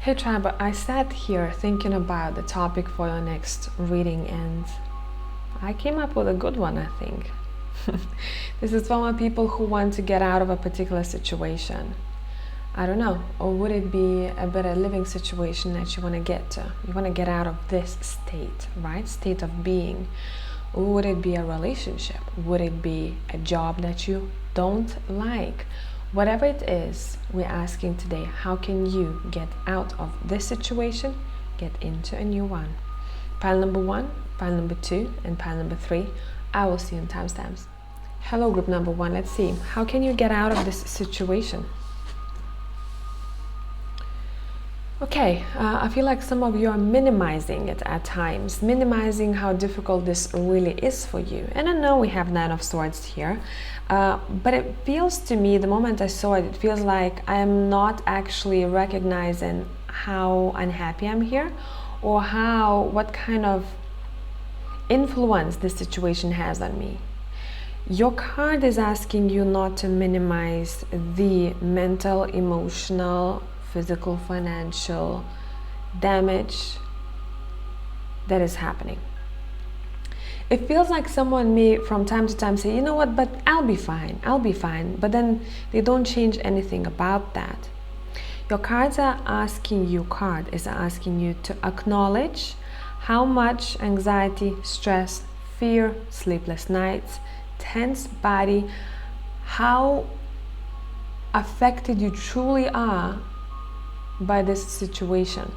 Hey Tribe, I sat here thinking about the topic for your next reading and I came up with a good one, I think. This is from people who want to get out of a particular situation. I don't know, or would it be a better living situation that you want to get to? You want to get out of this state, right? State of being. Or would it be a relationship? Would it be a job that you don't like? Whatever it is, we're asking today, how can you get out of this situation, get into a new one? Pile number 1, pile number 2, and pile number 3. I will see you in timestamps. Hello, group number 1. Let's see. How can you get out of this situation? Okay, I feel like some of you are minimizing it at times, minimizing how difficult this really is for you. And I know we have 9 of Swords here, but it feels to me, the moment I saw it, it feels like I am not actually recognizing how unhappy I'm here, or what kind of influence this situation has on me. Your card is asking you not to minimize the mental, emotional, physical, financial damage that is happening. It feels like someone may from time to time say, you know what, but I'll be fine, but then they don't change anything about that. Your cards are asking you, to acknowledge how much anxiety, stress, fear, sleepless nights, tense body, how affected you truly are by this situation.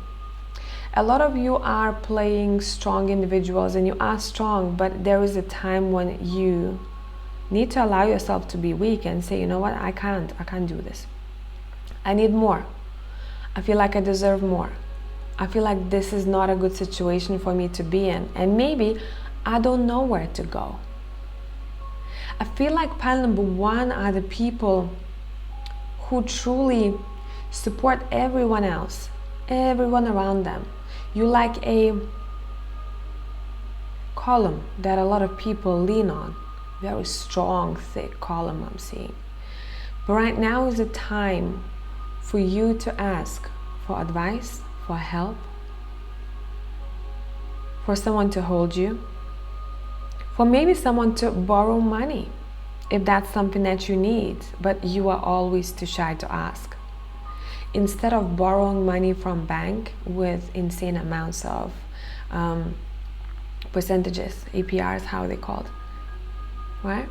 A lot of you are playing strong individuals, and you are strong, but there is a time when you need to allow yourself to be weak and say, you know what, I can't do this. I need more. I feel like I deserve more. I feel like this is not a good situation for me to be in, and maybe I don't know where to go. I feel like pile number 1 are the people who truly support everyone else, everyone around them. You like a column that a lot of people lean on. Very strong, thick column I'm seeing. But right now is the time for you to ask for advice, for help, for someone to hold you, for maybe someone to borrow money, if that's something that you need, but you are always too shy to ask. Instead of borrowing money from bank with insane amounts of percentages, APRs, how are they called, right?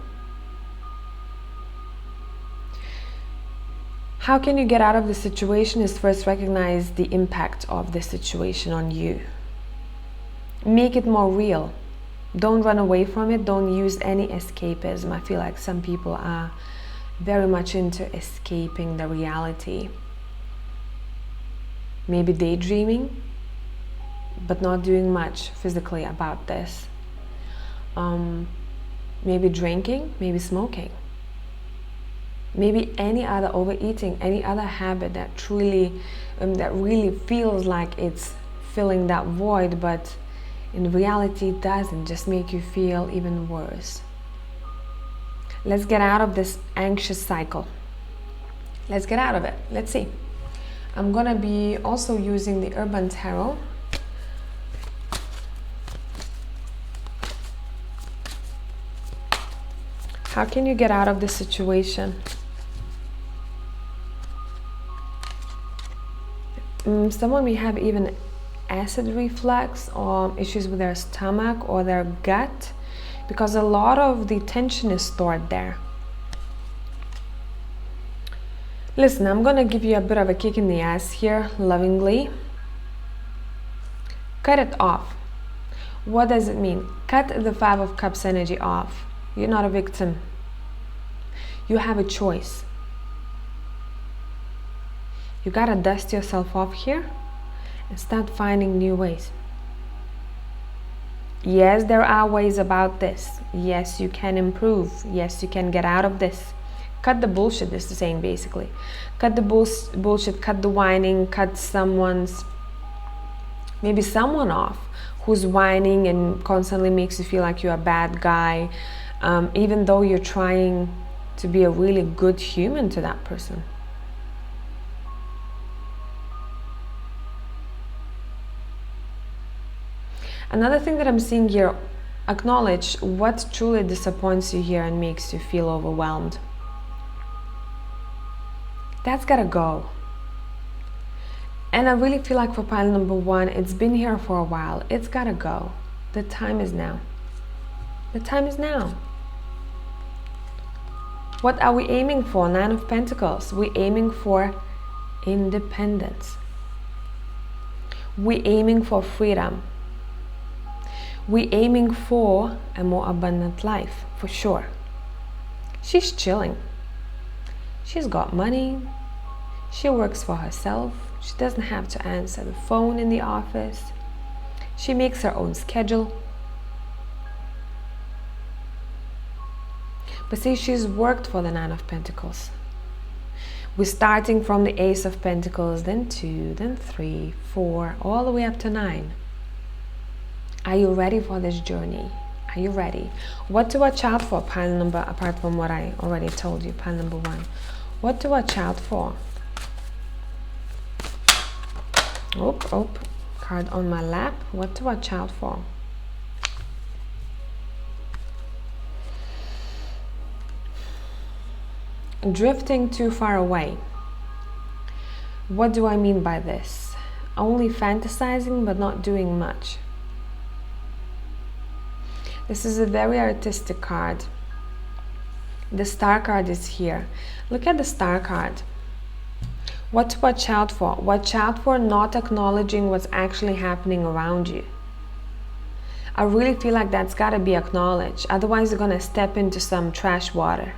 How can you get out of the situation is first recognize the impact of the situation on you. Make it more real. Don't run away from it. Don't use any escapism. I feel like some people are very much into escaping the reality. Maybe daydreaming, but not doing much physically about this. Maybe drinking, maybe smoking. Maybe any other overeating, any other habit that truly, that really feels like it's filling that void, but in reality it doesn't, just make you feel even worse. Let's get out of this anxious cycle. Let's get out of it. Let's see. I'm gonna be also using the Urban Tarot. How can you get out of this situation? Someone may have even acid reflux or issues with their stomach or their gut, because a lot of the tension is stored there. Listen, I'm gonna give you a bit of a kick in the ass here, lovingly. Cut it off. What does it mean? Cut the 5 of Cups energy off. You're not a victim. You have a choice. You gotta dust yourself off here and start finding new ways. Yes, there are ways about this. Yes, you can improve. Yes, you can get out of this. Cut the bullshit, this is saying basically. Cut the bullshit, cut the whining, cut maybe someone off who's whining and constantly makes you feel like you're a bad guy, even though you're trying to be a really good human to that person. Another thing that I'm seeing here, acknowledge what truly disappoints you here and makes you feel overwhelmed. That's gotta go. And I really feel like for pile number one, it's been here for a while. It's gotta go. The time is now. The time is now. What are we aiming for? Nine of Pentacles. We're aiming for independence. We're aiming for freedom. We're aiming for a more abundant life, for sure. She's chilling. She's got money. She works for herself. She doesn't have to answer the phone in the office. She makes her own schedule. But see, she's worked for the Nine of Pentacles. We're starting from the Ace of Pentacles, then 2, then 3, 4, all the way up to 9. Are you ready for this journey? Are you ready? What to watch out for, pile number, apart from what I already told you, pile number 1? What to watch out for? Oh, card on my lap. What to watch out for? Drifting too far away. What do I mean by this? Only fantasizing but not doing much. This is a very artistic card. The Star card is here. Look at the Star card. What to watch out for? Watch out for not acknowledging what's actually happening around you. I really feel like that's got to be acknowledged. Otherwise, you're going to step into some trash water.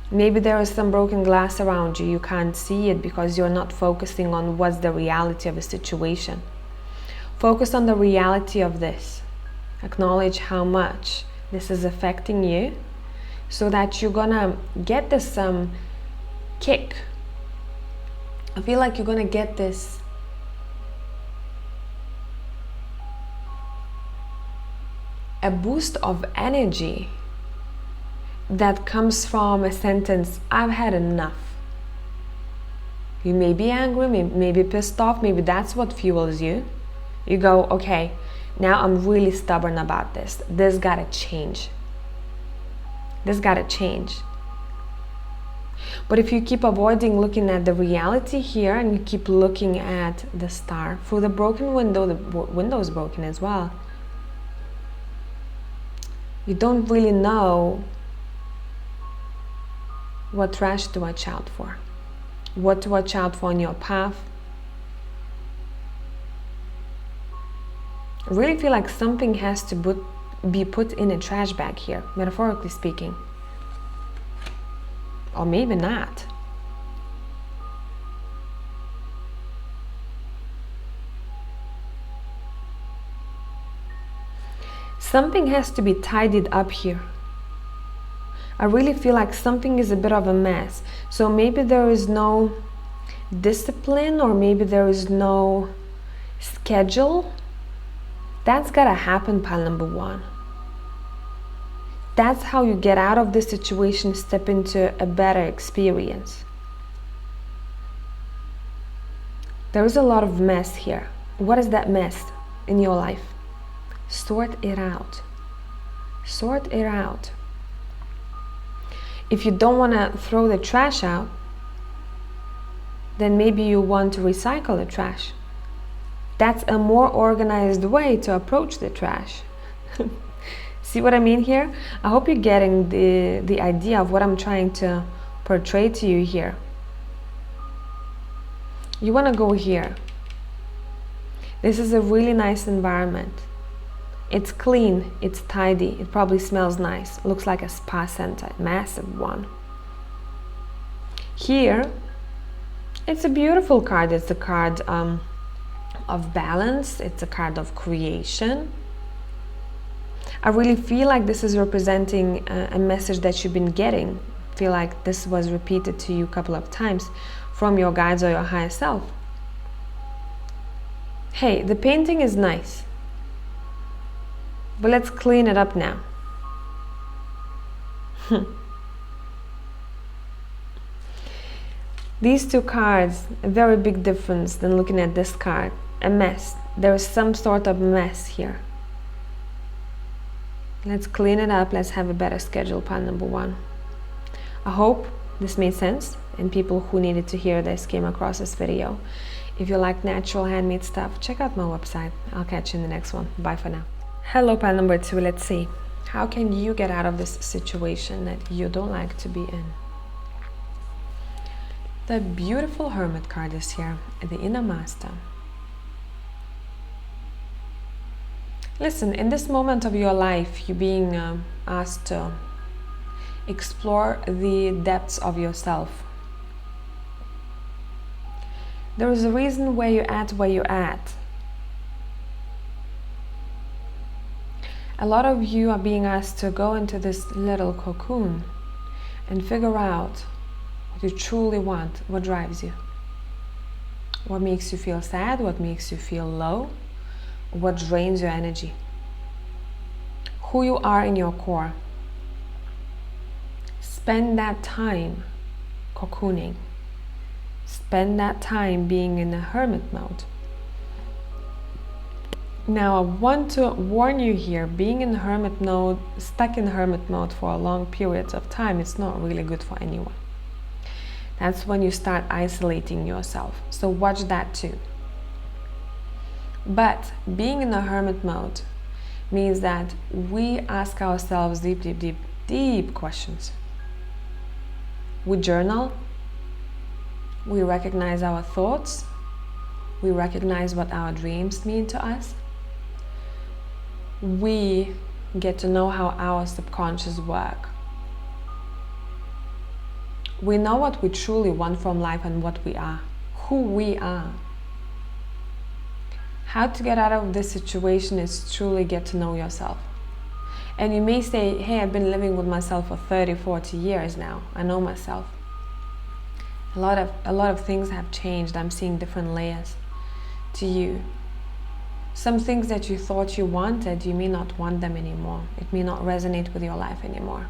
Maybe there is some broken glass around you. You can't see it because you're not focusing on what's the reality of a situation. Focus on the reality of this. Acknowledge how much this is affecting you so that you're gonna get this kick. I feel like you're gonna get this a boost of energy that comes from a sentence, I've had enough. You may be angry, may be pissed off, maybe that's what fuels you. You go, okay, now I'm really stubborn about this. This gotta change. This gotta change. But if you keep avoiding looking at the reality here and you keep looking at the Star through the broken window, the window is broken as well. You don't really know what trash to watch out for, what to watch out for on your path. I really feel like something has to be put in a trash bag here, metaphorically speaking. Or maybe not. Something has to be tidied up here. I really feel like something is a bit of a mess. So maybe there is no discipline, or maybe there is no schedule. That's gotta happen, pile number 1. That's how you get out of this situation, step into a better experience. There is a lot of mess here. What is that mess in your life? Sort it out. Sort it out. If you don't want to throw the trash out, then maybe you want to recycle the trash. That's a more organized way to approach the trash. See what I mean here? I hope you're getting the idea of what I'm trying to portray to you here. You want to go here. This is a really nice environment. It's clean, it's tidy, it probably smells nice. Looks like a spa center, a massive one. Here, it's a beautiful card. It's a card of balance. It's a card of creation. I really feel like this is representing a message that you've been getting. I feel like this was repeated to you a couple of times from your guides or your higher self. Hey, the painting is nice. But let's clean it up now. These two cards, a very big difference than looking at this card. a mess. There is some sort of mess here. Let's clean it up. Let's have a better schedule, pile number 1. I hope this made sense and people who needed to hear this came across this video. If you like natural handmade stuff, check out my website. I'll catch you in the next one. Bye for now. Hello, pile number 2. Let's see. How can you get out of this situation that you don't like to be in? The beautiful Hermit card is here, the Inner Master. Listen, in this moment of your life, you're being asked to explore the depths of yourself. There is a reason why you're at where you're at. A lot of you are being asked to go into this little cocoon and figure out what you truly want, what drives you. What makes you feel sad, what makes you feel low, what drains your energy. Who you are in your core. Spend that time cocooning. Spend that time being in a hermit mode. Now, I want to warn you here, being in hermit mode, stuck in hermit mode for a long period of time, it's not really good for anyone. That's when you start isolating yourself. So watch that too. But being in a hermit mode means that we ask ourselves deep questions. We journal. We recognize our thoughts. We recognize what our dreams mean to us. We get to know how our subconscious work. We know what we truly want from life and what we are, who we are. How to get out of this situation is truly get to know yourself. And you may say, hey, I've been living with myself for 30, 40 years now. I know myself. A lot of things have changed. I'm seeing different layers to you. Some things that you thought you wanted, you may not want them anymore. It may not resonate with your life anymore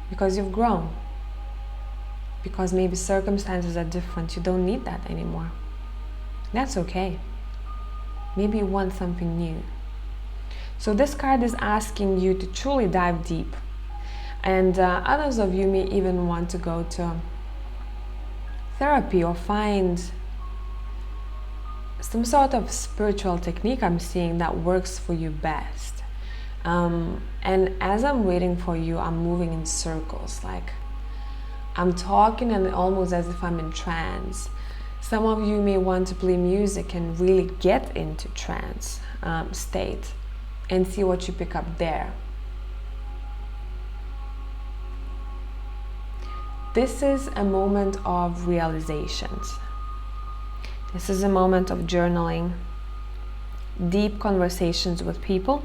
because you've grown. Because maybe circumstances are different. You don't need that anymore. That's okay. Maybe you want something new. So this card is asking you to truly dive deep. And others of you may even want to go to therapy or find some sort of spiritual technique I'm seeing that works for you best. And as I'm waiting for you, I'm moving in circles. Like I'm talking and almost as if I'm in trance. Some of you may want to play music and really get into trance state and see what you pick up there. This is a moment of realizations. This is a moment of journaling, deep conversations with people.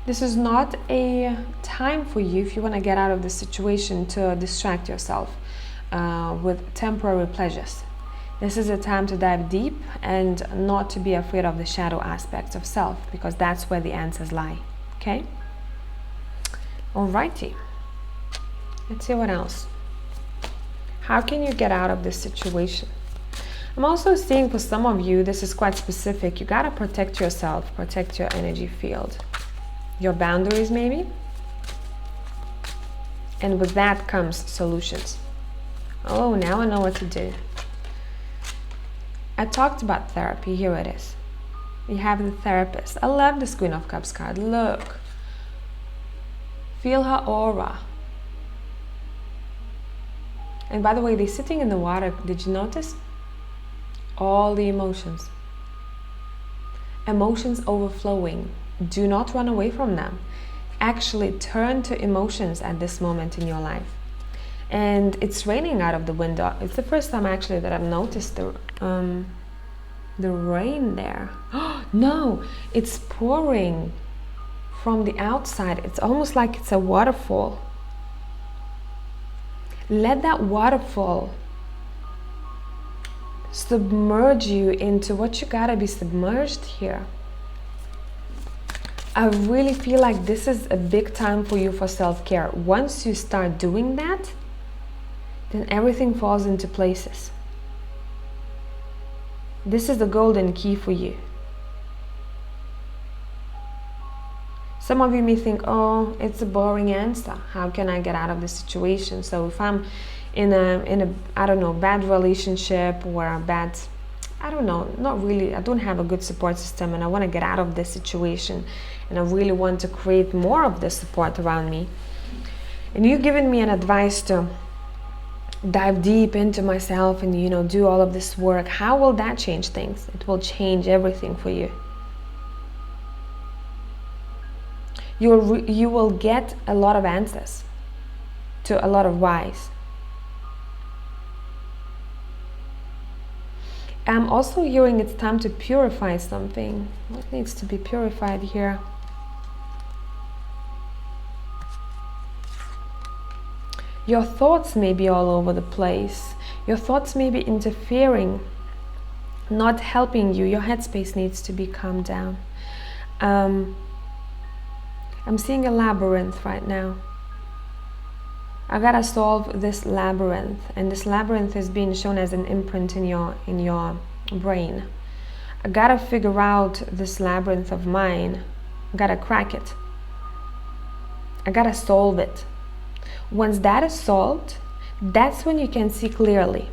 This is not a time for you, if you want to get out of the situation, to distract yourself with temporary pleasures. This is a time to dive deep and not to be afraid of the shadow aspects of self, because that's where the answers lie. Okay? Alrighty. Let's see what else. How can you get out of this situation? I'm also seeing for some of you, this is quite specific. You gotta protect yourself, protect your energy field, your boundaries maybe. And with that comes solutions. Oh, now I know what to do. I talked about therapy. Here it is. You have the therapist. I love this Queen of Cups card. Look. Feel her aura. And by the way, they're sitting in the water. Did you notice? All the emotions. Emotions overflowing. Do not run away from them. Actually turn to emotions at this moment in your life. And it's raining out of the window. It's the first time actually that I've noticed the rain there. No, it's pouring from the outside. It's almost like it's a waterfall. Let that waterfall submerge you into what you gotta be submerged here. I really feel like this is a big time for you for self-care. Once you start doing that, then everything falls into places. This is the golden key for you. Some of you may think, oh, it's a boring answer. How can I get out of this situation? So if I'm in a I don't know, bad relationship or a bad, I don't know, not really, I don't have a good support system and I want to get out of this situation and I really want to create more of this support around me. And you've given me an advice to dive deep into myself and, you know, do all of this work. How will that change things? It will change everything for you. You will get a lot of answers to a lot of whys. I'm also hearing it's time to purify something. What needs to be purified here? Your thoughts may be all over the place. Your thoughts may be interfering, not helping you. Your headspace needs to be calmed down. I'm seeing a labyrinth right now. I gotta solve this labyrinth, and this labyrinth is being shown as an imprint in your brain. I gotta figure out this labyrinth of mine. I gotta crack it. I gotta solve it. Once that is solved, that's when you can see clearly.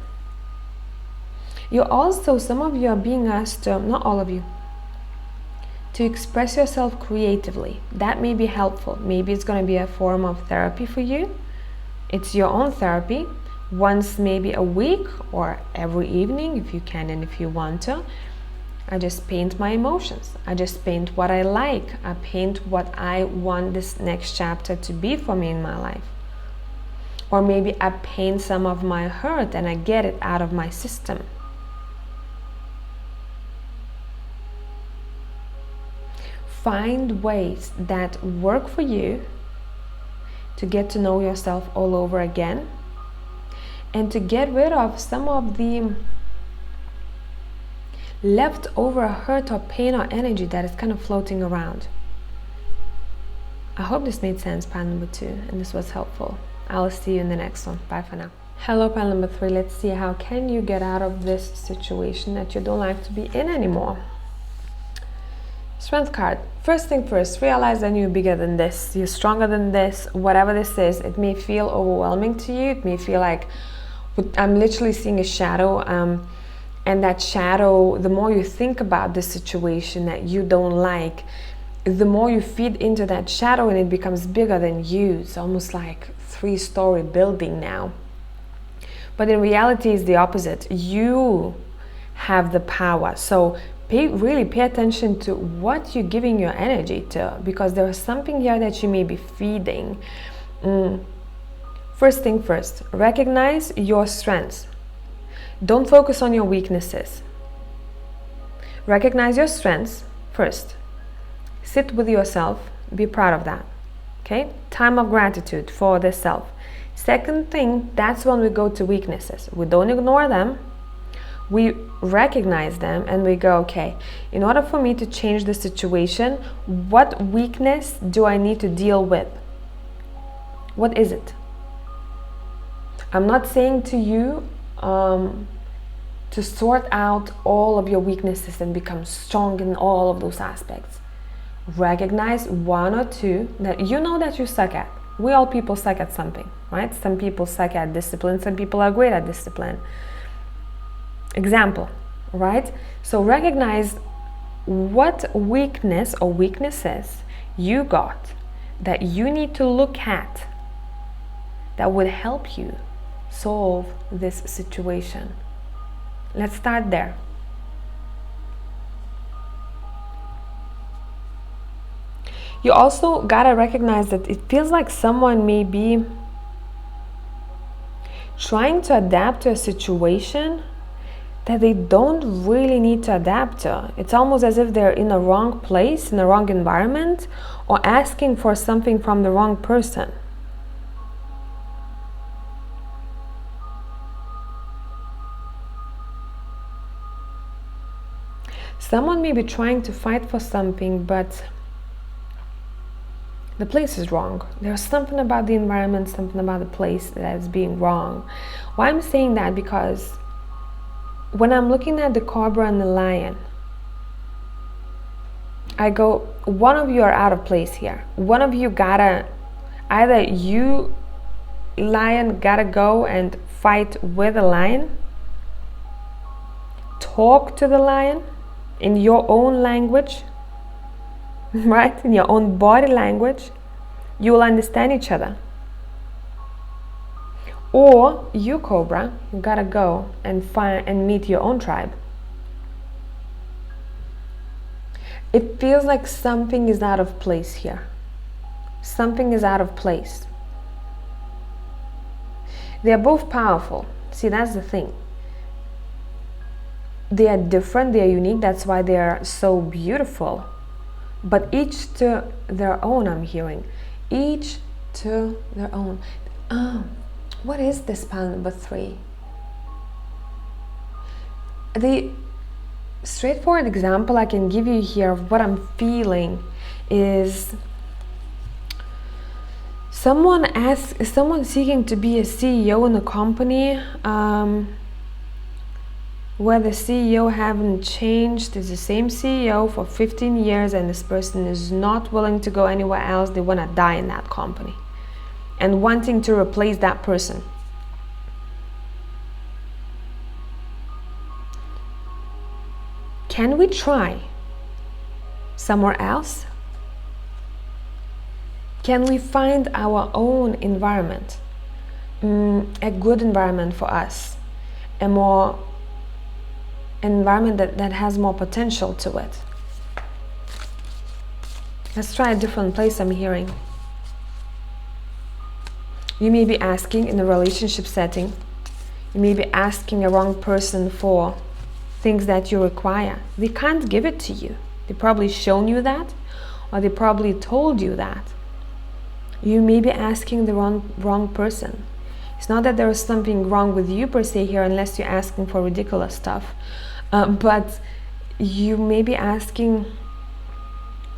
You also, some of you are being asked, not all of you, to express yourself creatively. That may be helpful. Maybe it's going to be a form of therapy for you. It's your own therapy. Once maybe a week or every evening, if you can and if you want to, I just paint my emotions. I just paint what I like. I paint what I want this next chapter to be for me in my life. Or maybe I paint some of my hurt and I get it out of my system. Find ways that work for you to get to know yourself all over again and to get rid of some of the leftover hurt or pain or energy that is kind of floating around. I hope this made sense, pile number 2, and this was helpful. I'll see you in the next one. Bye for now. Hello, pile number 3. Let's see, how can you get out of this situation that you don't like to be in anymore? Strength card. First thing first, realize that you're bigger than this. You're stronger than this. Whatever this is, it may feel overwhelming to you. It may feel like I'm literally seeing a shadow. And that shadow, the more you think about the situation that you don't like, the more you feed into that shadow and it becomes bigger than you. It's almost like a 3-story building now. But in reality, it's the opposite. You have the power. So really pay attention to what you're giving your energy to, because there is something here that you may be feeding. First thing first, recognize your strengths. Don't focus on your weaknesses. Recognize your strengths first. Sit with yourself. Be proud of that. Okay? Time of gratitude for the self. Second thing, that's when we go to weaknesses. We don't ignore them. We recognize them and we go, okay, in order for me to change the situation, what weakness do I need to deal with? What is it? I'm not saying to you to sort out all of your weaknesses and become strong in all of those aspects. Recognize 1 or 2 that you know that you suck at. We all people suck at something, right? Some people suck at discipline, some people are great at discipline. Example, right? So recognize what weakness or weaknesses you got that you need to look at that would help you solve this situation. Let's start there. You also gotta recognize that it feels like someone may be trying to adapt to a situation that they don't really need to adapt to. It's almost as if they're in the wrong place, in the wrong environment, or asking for something from the wrong person. Someone may be trying to fight for something, but the place is wrong. There's something about the environment, something about the place that is being wrong. Why I'm saying that, because when I'm looking at the cobra and the lion, I go, one of you are out of place here. One of you gotta, either you, lion, gotta go and fight with the lion, talk to the lion in your own language, right? In your own body language, you will understand each other. Or you, cobra, you gotta go and find and meet your own tribe. It feels like something is out of place here. Something is out of place. They are both powerful. See, that's the thing. They are different, they are unique, that's why they are so beautiful. But each to their own, I'm hearing. Each to their own. What is this pile number 3? The straightforward example I can give you here of what I'm feeling is someone seeking to be a CEO in a company where the CEO haven't changed. It's the same CEO for 15 years and this person is not willing to go anywhere else. They want to die in that company and wanting to replace that person. Can we try somewhere else? Can we find our own environment, a good environment for us, a more environment that has more potential to it? Let's try a different place. I'm hearing. You may be asking in a relationship setting, you may be asking a wrong person for things that you require. They can't give it to you. They probably shown you that, or they probably told you that. You may be asking the wrong person. It's not that there is something wrong with you per se here, unless you're asking for ridiculous stuff. But you may be asking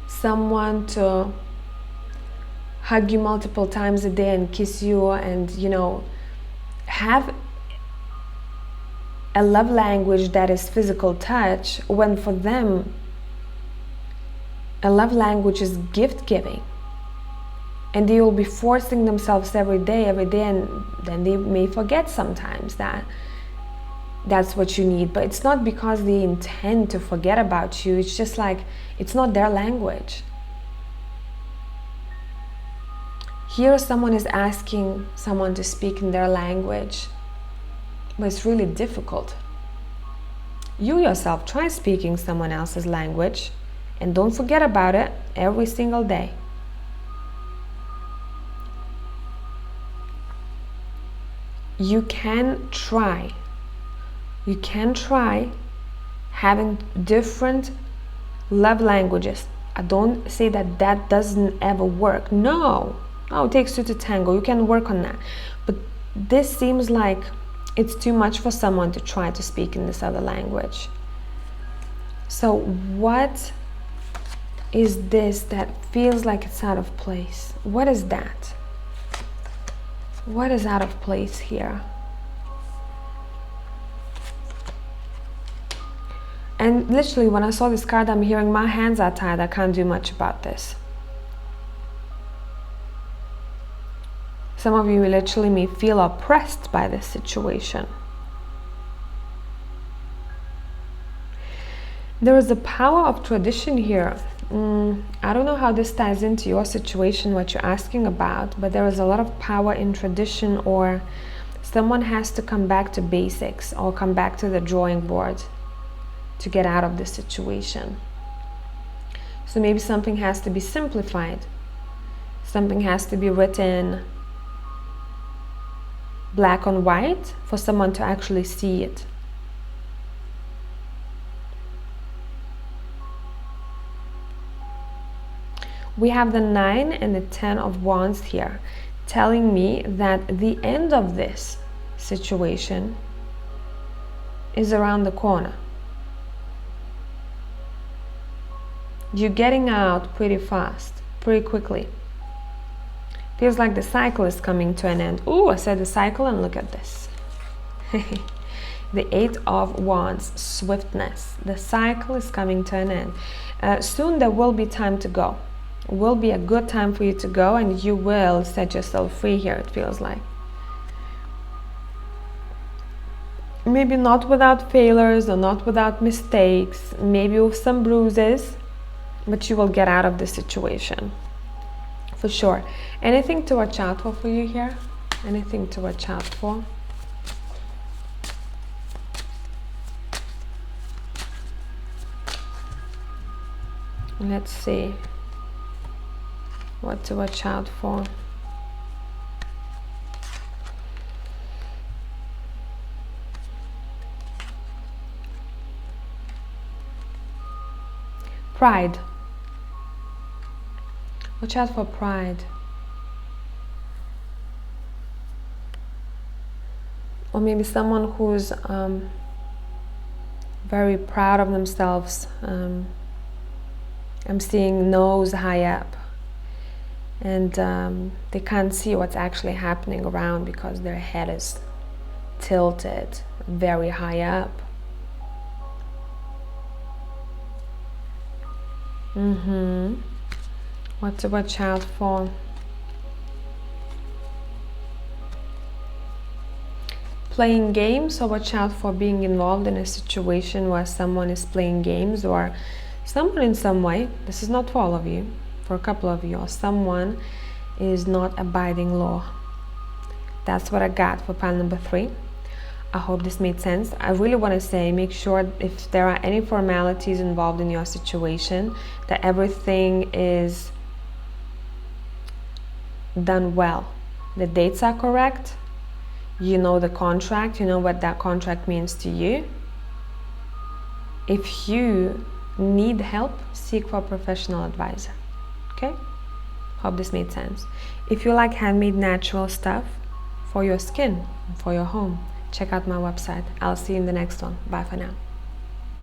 someone to hug you multiple times a day and kiss you and, have a love language that is physical touch, when for them a love language is gift giving, and they will be forcing themselves every day, and then they may forget sometimes that that's what you need. But it's not because they intend to forget about you, it's just like it's not their language. Here someone is asking someone to speak in their language, but it's really difficult. You yourself try speaking someone else's language and don't forget about it every single day. You can try having different love languages. I don't say that doesn't ever work. No, it takes two to tango. You can work on that. But this seems like it's too much for someone to try to speak in this other language. So what is this that feels like it's out of place? What is that? What is out of place here? And literally when I saw this card, I'm hearing my hands are tied. I can't do much about this. Some of you literally may feel oppressed by this situation. There is a power of tradition here. I don't know how this ties into your situation, what you're asking about, but there is a lot of power in tradition, or someone has to come back to basics or come back to the drawing board to get out of this situation. So maybe something has to be simplified. Something has to be written black on white for someone to actually see it. We have the 9 and the 10 of Wands here, telling me that the end of this situation is around the corner. You're getting out pretty fast, pretty quickly. Feels like the cycle is coming to an end. Ooh, I said the cycle, and look at this. The Eight of Wands, swiftness. The cycle is coming to an end. Soon there will be time to go. It will be a good time for you to go, and you will set yourself free here, it feels like. Maybe not without failures or not without mistakes, maybe with some bruises, but you will get out of the situation. For sure. Anything to watch out for you here? Anything to watch out for? Let's see what to watch out for. Pride. Watch out for pride. Or maybe someone who's very proud of themselves. I'm seeing nose high up, and they can't see what's actually happening around because their head is tilted very high up. What to watch out for? Playing games, so watch out for being involved in a situation where someone is playing games, or someone in some way, this is not for all of you, for a couple of you, or someone is not abiding law. That's what I got for pile number 3. I hope this made sense. I really want to say, make sure if there are any formalities involved in your situation, that everything is done well. The dates are correct. You know the contract. You know what that contract means to you. If you need help, seek for a professional advisor. Okay? Hope this made sense. If you like handmade natural stuff for your skin, for your home, check out my website. I'll see you in the next one. Bye for now.